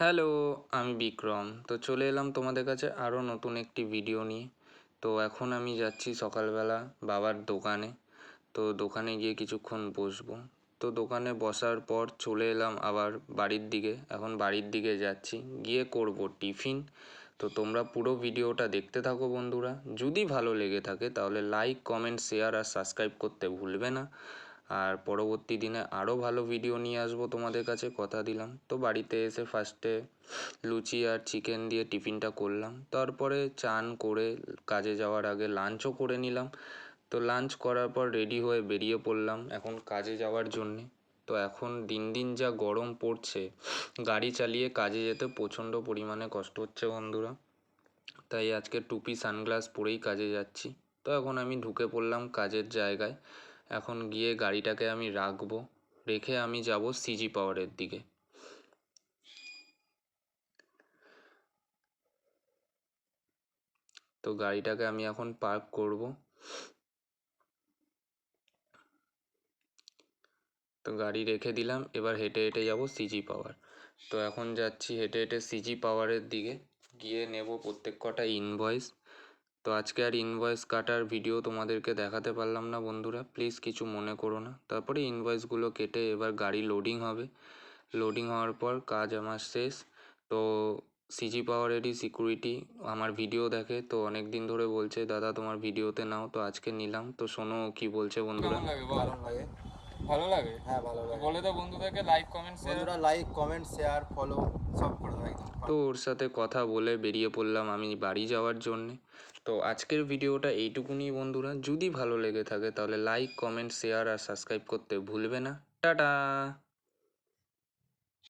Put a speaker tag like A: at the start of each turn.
A: Hello, আমি বিক্রম। তো চলে এলাম তোমাদের কাছে আরও নতুন একটি ভিডিও নিয়ে। তো এখন আমি যাচ্ছি সকালবেলা বাবার দোকানে। তো দোকানে গিয়ে কিছুক্ষণ বসবো। তো দোকানে বসার পর চলে এলাম আবার বাড়ির দিকে। এখন বাড়ির দিকে যাচ্ছি, গিয়ে করব টিফিন। তো তোমরা পুরো ভিডিওটা দেখতে থাকো বন্ধুরা। যদি ভালো লেগে থাকে তাহলে লাইক, কমেন্ট, শেয়ার আর সাবস্ক্রাইব করতে ভুলবে না। আর পরবর্তী দিনে আরও ভালো ভিডিও নিয়ে আসবো তোমাদের কাছে, কথা দিলাম। তো বাড়িতে এসে ফার্স্টে লুচি আর চিকেন দিয়ে টিফিনটা করলাম। তারপরে চান করে কাজে যাওয়ার আগে লাঞ্চও করে নিলাম। তো লাঞ্চ করার পর রেডি হয়ে বেরিয়ে পড়লাম এখন কাজে যাওয়ার জন্যে। তো এখন দিন দিন যা গরম পড়ছে, গাড়ি চালিয়ে কাজে যেতে প্রচণ্ড পরিমাণে কষ্ট হচ্ছে বন্ধুরা। তাই আজকে টুপি সানগ্লাস পরেই কাজে যাচ্ছি। তো এখন আমি ঢুকে পড়লাম কাজের জায়গায়। এখন গিয়ে গাড়িটাকে আমি রাখবো, রেখে আমি যাব সিজি পাওয়ারের দিকে। তো গাড়িটাকে আমি এখন পার্ক করব। তো গাড়ি রেখে দিলাম, এবার হেঁটে হেঁটে যাব সিজি পাওয়ার। তো এখন যাচ্ছি হেঁটে হেঁটে সিজি পাওয়ারের দিকে, গিয়ে নেব প্রত্যেক কটা ইনভয়েস। তো আজকে আর ইনভয়েস কাটার ভিডিও তোমাদেরকে দেখাতে পারলাম না বন্ধুরা, প্লিজ কিছু মনে করো না। তারপরে ইনভয়েসগুলো কেটে এবার গাড়ি লোডিং হবে। লোডিং হওয়ার পর কাজ আমার শেষ। তো সিজি পাওয়ারেরই সিকিউরিটি আমার ভিডিও দেখে, তো অনেক দিন ধরে বলছে দাদা তোমার ভিডিওতে নাও। তো আজকে নিলাম। তো শোনো কি বলছে বন্ধুরা।
B: কেমন লাগে বল?
C: দারুণ লাগে।
B: ভালো লাগে?
C: হ্যাঁ, ভালো লাগে।
B: বলে দাও বন্ধুদেরকে লাইক কমেন্ট শেয়ার।
C: বন্ধুরা লাইক, কমেন্ট, শেয়ার, ফলো সব করে দাও একদম।
A: তো ওর সাথে কথা বলে বেরিয়ে পড়লাম আমি বাড়ি যাওয়ার জন্যে। তো আজকের ভিডিওটা এইটুকুনি বন্ধুরা। যদি ভালো লেগে থাকে তাহলে লাইক, কমেন্ট, শেয়ার আর সাবস্ক্রাইব করতে ভুলবে না। টাটা।